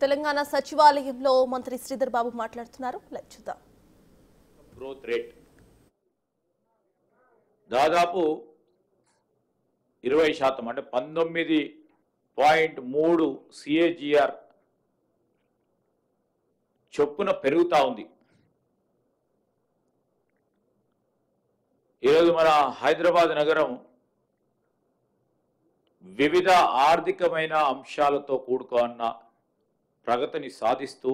తెలంగాణ సచివాలయంలో మంత్రి శ్రీధర్ బాబు మాట్లాడుతున్నారు. లైవ్ చూద్దాం. గ్రోత్ రేట్ దాదాపు 20% అంటే 19.3 CAGR చొప్పున పెరుగుతా ఉంది. ఈరోజు మన హైదరాబాద్ నగరం వివిధ ఆర్థికమైన అంశాలతో కూడుకున్న ప్రగతిని సాధిస్తూ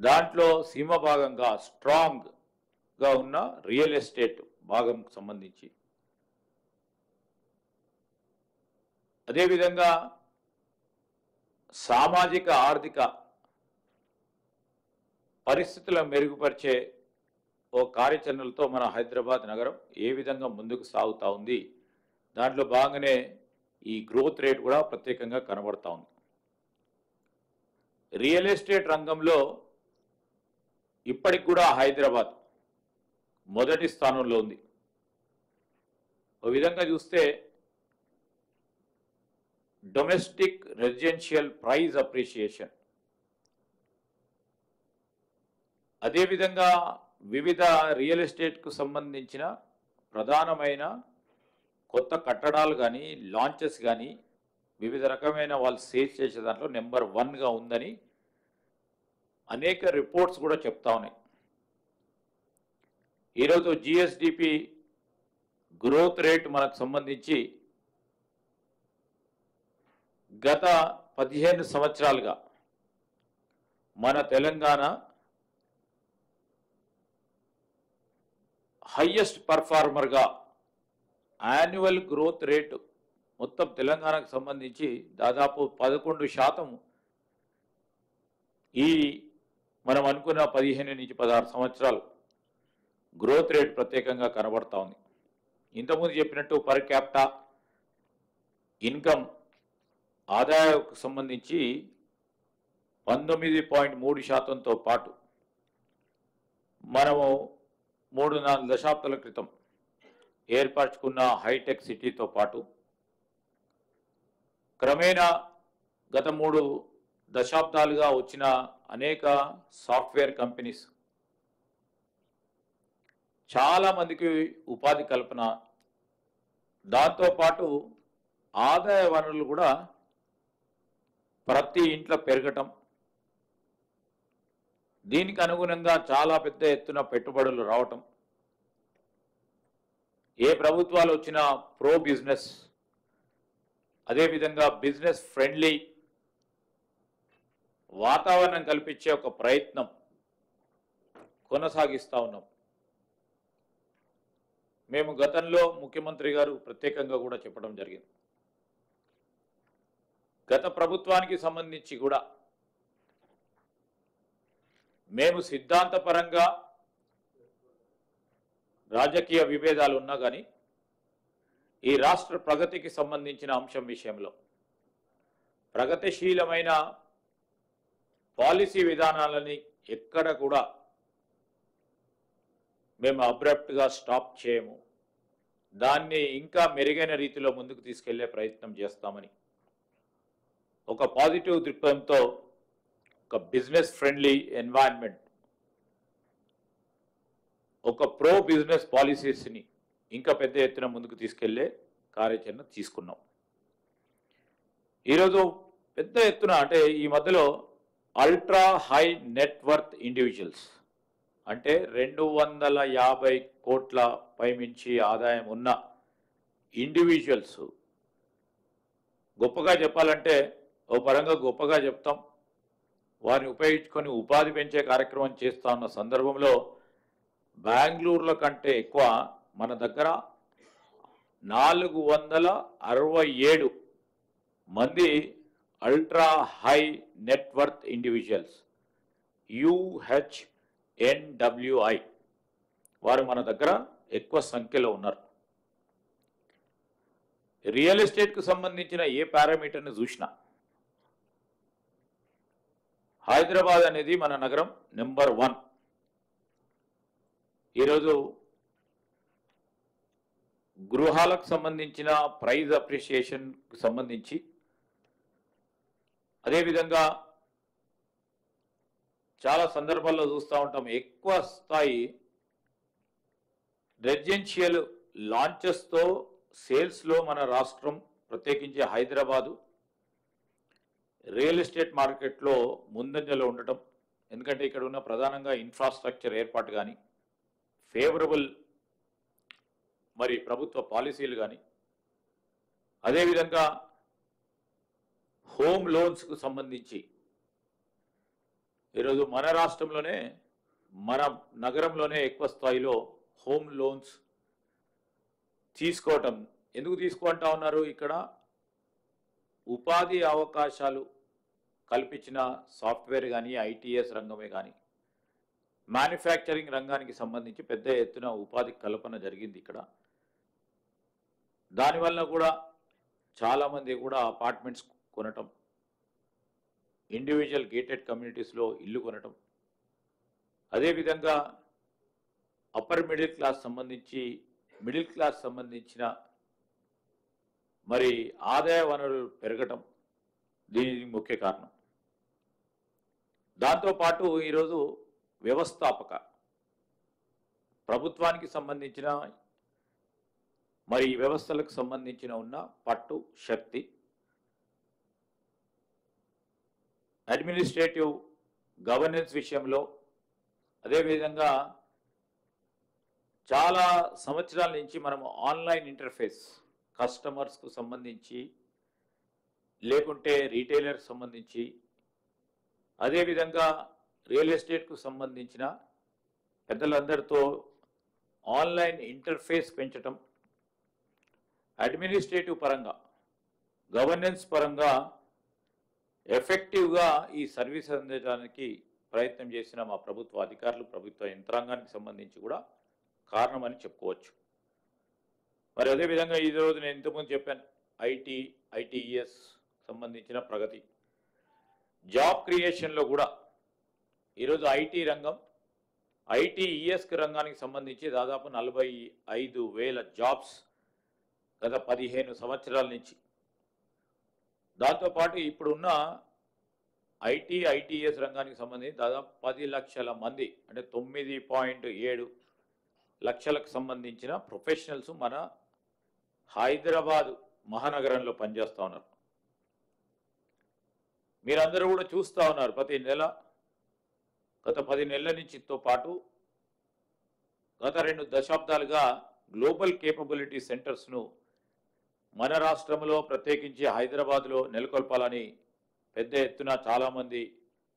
దాంట్లో సీమ భాగంగా స్ట్రాంగ్గా ఉన్న రియల్ ఎస్టేట్ భాగం సంబంధించి, అదేవిధంగా సామాజిక ఆర్థిక పరిస్థితులను మెరుగుపరిచే ఓ కార్యాచరణలతో మన హైదరాబాద్ నగరం ఏ విధంగా ముందుకు సాగుతూ ఉంది, దాంట్లో భాగంగానే ఈ గ్రోత్ రేట్ కూడా ప్రత్యేకంగా కనబడతా ఉంది. రియల్ ఎస్టేట్ రంగంలో ఇప్పటికి కూడా హైదరాబాద్ మొదటి స్థానంలో ఉంది. ఓ విధంగా చూస్తే డొమెస్టిక్ రెసిడెన్షియల్ ప్రైస్ అప్రిషియేషన్, అదేవిధంగా వివిధ రియల్ ఎస్టేట్కు సంబంధించిన ప్రధానమైన కొత్త కట్టడాలు కానీ లాంచెస్ కానీ వివిధ రకమైన వాళ్ళు సేల్ చేసే దాంట్లో నెంబర్ 1గా ఉందని అనేక రిపోర్ట్స్ కూడా చెప్తా ఉన్నాయి. ఈరోజు జిఎస్డిపి గ్రోత్ రేట్ మనకు సంబంధించి గత 15 సంవత్సరాలుగా మన తెలంగాణ హైయెస్ట్ పర్ఫార్మర్గా యాన్యువల్ గ్రోత్ రేటు మొత్తం తెలంగాణకు సంబంధించి దాదాపు 11% ఈ మనం అనుకున్న 15 నుంచి 16 సంవత్సరాలు గ్రోత్ రేట్ ప్రత్యేకంగా కనబడతా ఉంది. ఇంతకుముందు చెప్పినట్టు పర్ క్యాపిటా ఇన్కమ్ ఆదాయానికి సంబంధించి 19.3%తో పాటు మనము 3-4 దశాబ్దాల క్రితం ఏర్పరచుకున్న హైటెక్ సిటీతో పాటు క్రమేణా గత 3 దశాబ్దాలుగా వచ్చిన అనేక సాఫ్ట్వేర్ కంపెనీస్ చాలామందికి ఉపాధి కల్పన, దాంతోపాటు ఆదాయ వనరులు కూడా ప్రతి ఇంట్లో పెరగటం, దీనికి అనుగుణంగా చాలా పెద్ద ఎత్తున పెట్టుబడులు రావటం, ఏ ప్రభుత్వాలు వచ్చినా ప్రో బిజినెస్, అదేవిధంగా బిజినెస్ ఫ్రెండ్లీ వాతావరణం కల్పించే ఒక ప్రయత్నం కొనసాగిస్తూ ఉన్నాం. మేము గతంలో ముఖ్యమంత్రి గారు ప్రత్యేకంగా కూడా చెప్పడం జరిగింది. గత ప్రభుత్వానికి సంబంధించి కూడా మేము సిద్ధాంతపరంగా రాజకీయ విభేదాలు ఉన్నా కానీ ఈ రాష్ట్ర ప్రగతికి సంబంధించిన అంశం విషయంలో ప్రగతిశీలమైన పాలసీ విధానాలని ఎక్కడ కూడా మేము అబ్రప్ట్గా స్టాప్ చేయము, దాన్ని ఇంకా మెరుగైన రీతిలో ముందుకు తీసుకెళ్లే ప్రయత్నం చేస్తామని ఒక పాజిటివ్ దృక్పథంతో ఒక బిజినెస్ ఫ్రెండ్లీ ఎన్వైరన్మెంట్, ఒక ప్రో బిజినెస్ పాలసీస్ని ఇంకా పెద్ద ఎత్తున ముందుకు తీసుకెళ్లే కార్యాచరణ తీసుకున్నాం. ఈరోజు పెద్ద ఎత్తున అంటే ఈ మధ్యలో అల్ట్రా హై నెట్వర్త్ ఇండివిజువల్స్ అంటే 250 కోట్ల పైమించి ఆదాయం ఉన్న ఇండివిజువల్స్, గొప్పగా చెప్పాలంటే ఓ పరంగా గొప్పగా చెప్తాం, వారిని ఉపయోగించుకొని ఉపాధి పెంచే కార్యక్రమం చేస్తూ ఉన్న సందర్భంలో బెంగళూరులో కంటే ఎక్కువ మన దగ్గర 467 మంది ultra high net worth individuals UHNWI వారు మన దగ్గర ఎక్కువ సంఖ్యలో ఉన్నారు. రియల్ ఎస్టేట్కు సంబంధించిన ఏ పారామీటర్ని చూసినా హైదరాబాద్ అనేది మన నగరం నెంబర్ 1. ఈరోజు గృహాలకు సంబంధించిన ప్రైజ్ అప్రిషియేషన్కు సంబంధించి, అదేవిధంగా చాలా సందర్భాల్లో చూస్తూ ఉంటాం, ఎక్కువ స్థాయి రెసిడెన్షియల్ లాంచెస్తో సేల్స్లో మన రాష్ట్రం ప్రత్యేకించి హైదరాబాదు రియల్ ఎస్టేట్ మార్కెట్లో ముందంజలో ఉండటం. ఎందుకంటే ఇక్కడ ఉన్న ప్రధానంగా ఇన్ఫ్రాస్ట్రక్చర్ ఏర్పాటు కానీ, ఫేవరబుల్ మరి ప్రభుత్వ పాలసీలు కానీ, అదేవిధంగా హోమ్ లోన్స్కు సంబంధించి ఈరోజు మన రాష్ట్రంలోనే, మన నగరంలోనే ఎక్కువ స్థాయిలో హోమ్ లోన్స్ తీసుకోవటం. ఎందుకు తీసుకుంటా ఉన్నారు? ఇక్కడ ఉపాధి అవకాశాలు కల్పించిన సాఫ్ట్వేర్ కానీ, ఐటీఎస్ రంగమే కానీ, మ్యానుఫ్యాక్చరింగ్ రంగానికి సంబంధించి పెద్ద ఎత్తున ఉపాధి కల్పన జరిగింది ఇక్కడ. దానివల్ల కూడా చాలామంది కూడా అపార్ట్మెంట్స్ కొనటం, ఇండివిజువల్ గేటెడ్ కమ్యూనిటీస్లో ఇల్లు కొనటం, అదేవిధంగా అప్పర్ మిడిల్ క్లాస్ సంబంధించిన మరి ఆదాయ వనరులు పెరగటం దీనికి ముఖ్య కారణం. దాంతోపాటు ఈరోజు వ్యవస్థాపక ప్రభుత్వానికి సంబంధించిన మరి వ్యవస్థలకు సంబంధించిన ఉన్న పట్టు శక్తి, అడ్మినిస్ట్రేటివ్ గవర్నెన్స్ విషయంలో, అదేవిధంగా చాలా సంవత్సరాల నుంచి మనము ఆన్లైన్ ఇంటర్ఫేస్ కస్టమర్స్కు సంబంధించి, లేకుంటే రీటైలర్కి సంబంధించి, అదేవిధంగా రియల్ ఎస్టేట్కు సంబంధించిన పెద్దలందరితో ఆన్లైన్ ఇంటర్ఫేస్ పెంచటం, అడ్మినిస్ట్రేటివ్ పరంగా, గవర్నెన్స్ పరంగా ఎఫెక్టివ్గా ఈ సర్వీస్ అందించడానికి ప్రయత్నం చేసిన మా ప్రభుత్వ అధికారులు, ప్రభుత్వ యంత్రాంగానికి సంబంధించి కూడా కారణమని చెప్పుకోవచ్చు. మరి అదేవిధంగా ఈరోజు నేను ఇంతకుముందు చెప్పాను, ఐటీఈఎస్ సంబంధించిన ప్రగతి, జాబ్ క్రియేషన్లో కూడా ఈరోజు ఐటీ రంగం, ఐటీఈఎస్ రంగానికి సంబంధించి దాదాపు 45,000 జాబ్స్ గత 15 సంవత్సరాల నుంచి. దాంతోపాటు ఇప్పుడున్న ఐటీఎస్ రంగానికి సంబంధించి దాదాపు 10 లక్షల మంది, అంటే 9.7 లక్షలకు సంబంధించిన ప్రొఫెషనల్స్ మన హైదరాబాద్ మహానగరంలో పనిచేస్తూ ఉన్నారు. మీరందరూ కూడా చూస్తూ ఉన్నారు, ప్రతి నెల గత 10 నెలల నుంచితో పాటు గత 2 దశాబ్దాలుగా గ్లోబల్ కేపబిలిటీ సెంటర్స్ను మన రాష్ట్రంలో ప్రత్యేకించి హైదరాబాద్లో నెలకొల్పాలని పెద్ద ఎత్తున చాలామంది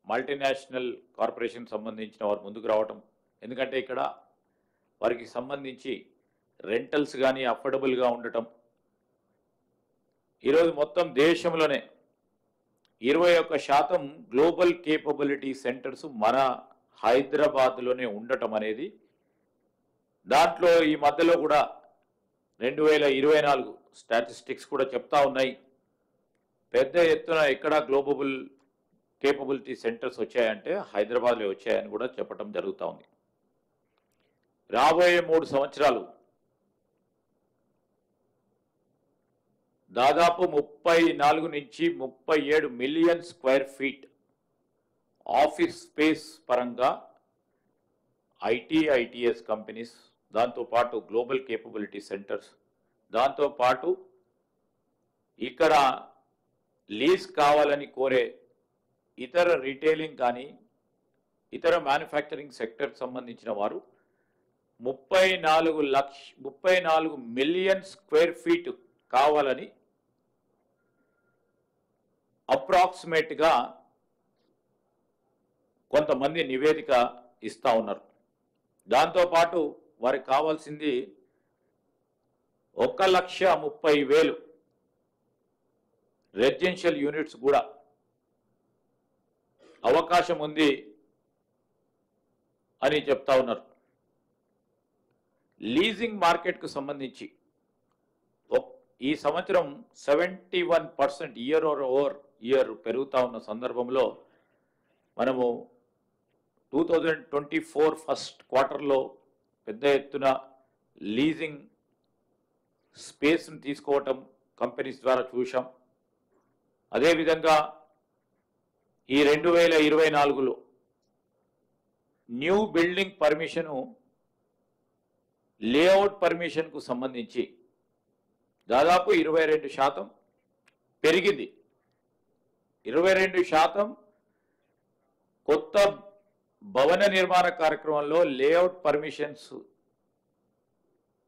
మల్టీనేషనల్ కార్పొరేషన్ సంబంధించిన వారు ముందుకు రావటం. ఎందుకంటే ఇక్కడ వారికి సంబంధించి రెంటల్స్ కానీ అఫోర్డబుల్గా ఉండటం. ఈరోజు మొత్తం దేశంలోనే 21% గ్లోబల్ కేపబిలిటీ సెంటర్స్ మన హైదరాబాద్లోనే ఉండటం అనేది, దాంట్లో ఈ మధ్యలో కూడా 2024 స్టాటిస్టిక్స్ కూడా చెప్తా ఉన్నాయి, పెద్ద ఎత్తున ఎక్కడ గ్లోబల్ కేపబిలిటీ సెంటర్స్ వచ్చాయంటే హైదరాబాద్లో వచ్చాయని కూడా చెప్పడం జరుగుతూ ఉంది. రాబోయే 3 సంవత్సరాలు దాదాపు 34 నుంచి 37 million square feet office space పరంగా ఐటీఎస్ కంపెనీస్, దాంతోపాటు గ్లోబల్ కేపబిలిటీ సెంటర్స్, దాంతోపాటు ఇక్కడ లీజ్ కావాలని కోరే ఇతర రీటైలింగ్ కానీ ఇతర మ్యానుఫ్యాక్చరింగ్ సెక్టర్ సంబంధించిన వారు 34 మిలియన్ స్క్వేర్ ఫీట్ కావాలని అప్రాక్సిమేట్గా కొంతమంది నివేదిక ఇస్తూ ఉన్నారు. దాంతోపాటు వారికి కావాల్సింది 1,30,000 రెసిడెన్షియల్ యూనిట్స్ కూడా అవకాశం ఉంది అని చెప్తా ఉన్నారు. లీజింగ్ మార్కెట్కు సంబంధించి ఈ సంవత్సరం 71% ఇయర్ పెరుగుతూ ఉన్న సందర్భంలో మనము 2024 ఫస్ట్ క్వార్టర్లో పెద్ద ఎత్తున లీజింగ్ స్పేస్ని తీసుకోవటం కంపెనీస్ ద్వారా చూసాం. అదేవిధంగా ఈ 2024లో న్యూ బిల్డింగ్ పర్మిషను లేఅవుట్ పర్మిషన్కు సంబంధించి దాదాపు 22% పెరిగింది. 22% కొత్త భవన నిర్మాణ కార్యక్రమంలో లేఅవుట్ పర్మిషన్స్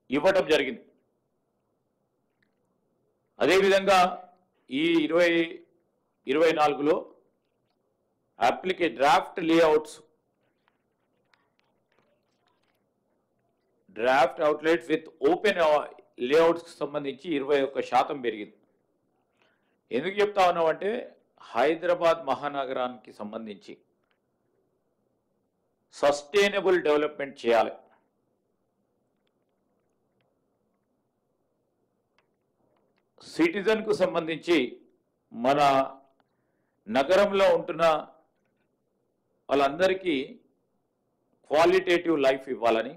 ఇవ్వటం జరిగింది. అదేవిధంగా ఈ 2024లో డ్రాఫ్ట్ అవుట్లెట్స్ విత్ ఓపెన్ లేఅవుట్స్కి సంబంధించి 21% పెరిగింది. ఎందుకు చెప్తా ఉన్నామంటే హైదరాబాద్ మహానగరానికి సంబంధించి సస్టైనబుల్ డెవలప్మెంట్ చేయాలి. సిటిజన్కు సంబంధించి మన నగరంలో ఉంటున్న వాళ్ళందరికీ క్వాలిటేటివ్ లైఫ్ ఇవ్వాలని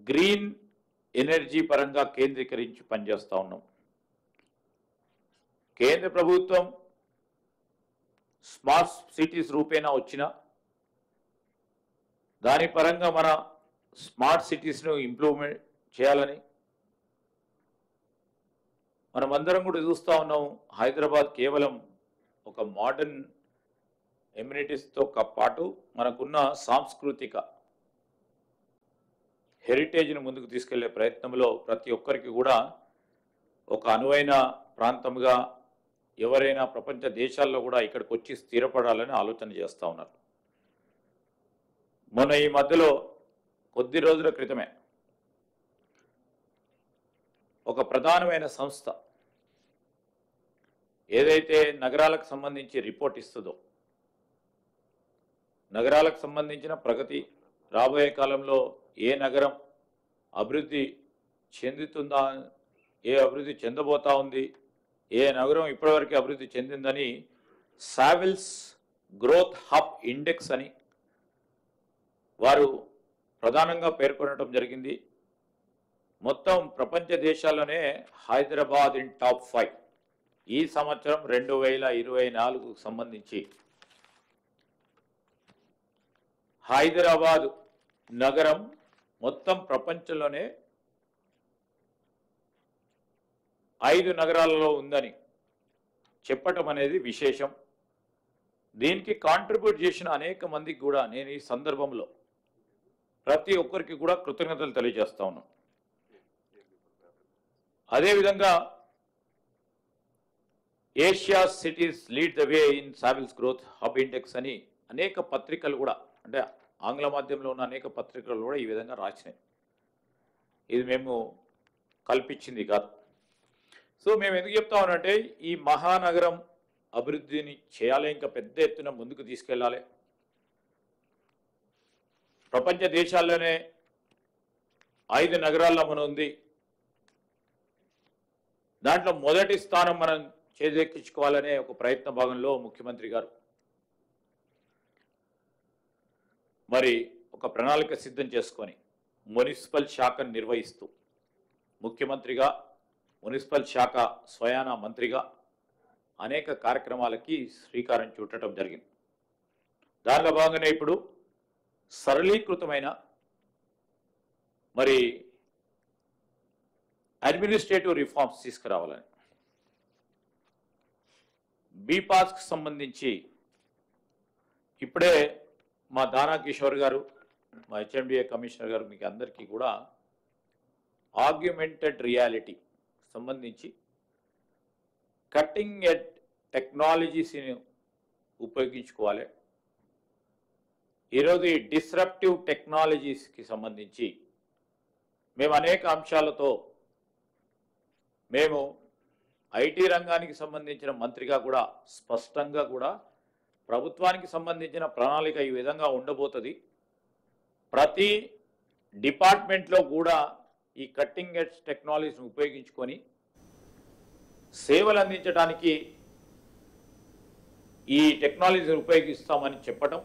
గ్రీన్ ఎనర్జీ పరంగా కేంద్రీకరించి పనిచేస్తూ ఉన్నాం. కేంద్ర ప్రభుత్వం స్మార్ట్ సిటీస్ రూపేణా వచ్చిన దాని పరంగా మన స్మార్ట్ సిటీస్ను ఇంప్రూవ్మెంట్ చేయాలని మనమందరం కూడా చూస్తూ ఉన్నాం. హైదరాబాద్ కేవలం ఒక మోడర్న్ ఎమ్యూనిటీస్తో పాటు మనకున్న సాంస్కృతిక హెరిటేజ్ను ముందుకు తీసుకెళ్లే ప్రయత్నంలో ప్రతి ఒక్కరికి కూడా ఒక అనువైన ప్రాంతంగా ఎవరైనా ప్రపంచ దేశాల్లో కూడా ఇక్కడికి వచ్చి స్థిరపడాలని ఆలోచన చేస్తూ ఉన్నారు. మొన్న ఈ మధ్యలో కొద్ది రోజుల క్రితమే ఒక ప్రధానమైన సంస్థ ఏదైతే నగరాలకు సంబంధించి రిపోర్ట్ ఇస్తుందో, నగరాలకు సంబంధించిన ప్రగతి రాబోయే కాలంలో ఏ నగరం అభివృద్ధి చెందుతుందా, ఏ అభివృద్ధి చెందబోతా ఉంది, ఏ నగరం ఇప్పటివరకు అభివృద్ధి చెందిందని సావిల్స్ గ్రోత్ హబ్ ఇండెక్స్ అని వారు ప్రధానంగా పేర్కొనడం జరిగింది. మొత్తం ప్రపంచ దేశాల్లోనే హైదరాబాద్ ఇన్ టాప్ 5 ఈ సంవత్సరం 2024కు సంబంధించి హైదరాబాద్ నగరం మొత్తం ప్రపంచంలోనే 5 నగరాలలో ఉందని చెప్పటం అనేది విశేషం. దీనికి కాంట్రిబ్యూట్ చేసిన అనేక మందికి కూడా నేను ఈ సందర్భంలో ప్రతి ఒక్కరికి కూడా కృతజ్ఞతలు తెలియజేస్తా ఉన్నాను. అదేవిధంగా Asia cities lead the way in Savills growth hub index అని అనేక పత్రికలు కూడా, అంటే ఆంగ్ల మాధ్యమంలో ఉన్న అనేక పత్రికలు కూడా ఈ విధంగా రాసినాయి. ఇది మేము కల్పించింది కాదు. సో మేము ఎందుకు చెప్తామనంటే ఈ మహానగరం అభివృద్ధిని చేయాలి, ఇంకా పెద్ద ఎత్తున ముందుకు తీసుకెళ్ళాలి. ప్రపంచ దేశాల్లోనే 5 నగరాల్లో మనం ఉంది. దాంట్లో మొదటి స్థానం మనం చేజెక్కించుకోవాలనే ఒక ప్రయత్న భాగంలో ముఖ్యమంత్రి గారు మరి ఒక ప్రణాళిక సిద్ధం చేసుకొని మున్సిపల్ శాఖను నిర్వహిస్తూ ముఖ్యమంత్రిగా, మున్సిపల్ శాఖ స్వయాన మంత్రిగా అనేక కార్యక్రమాలకి శ్రీకారం చుట్టడం జరిగింది. దానిలో భాగంగానే ఇప్పుడు సరళీకృతమైన మరి అడ్మినిస్ట్రేటివ్ రిఫార్మ్స్ తీసుకురావాలని బీపాస్కి సంబంధించి ఇప్పుడే మా దానా కిషోర్ గారు, మా హెచ్ఎండిఏ కమిషనర్ గారు మీకు అందరికీ కూడా ఆగ్యుమెంటెడ్ రియాలిటీ సంబంధించి కట్టింగ్ ఎడ్ టెక్నాలజీస్ని ఉపయోగించుకోవాలి. ఈరోజు ఈ డిస్రప్టివ్ టెక్నాలజీస్కి సంబంధించి మేము అనేక అంశాలతో మేము ఐటీ రంగానికి సంబంధించిన మంత్రిగా కూడా స్పష్టంగా కూడా ప్రభుత్వానికి సంబంధించిన ప్రణాళిక ఈ విధంగా ఉండబోతుంది. ప్రతి డిపార్ట్మెంట్లో కూడా ఈ కట్టింగ్ ఎడ్జ్ టెక్నాలజీని ఉపయోగించుకొని సేవలు అందించడానికి ఈ టెక్నాలజీని ఉపయోగిస్తామని చెప్పడం,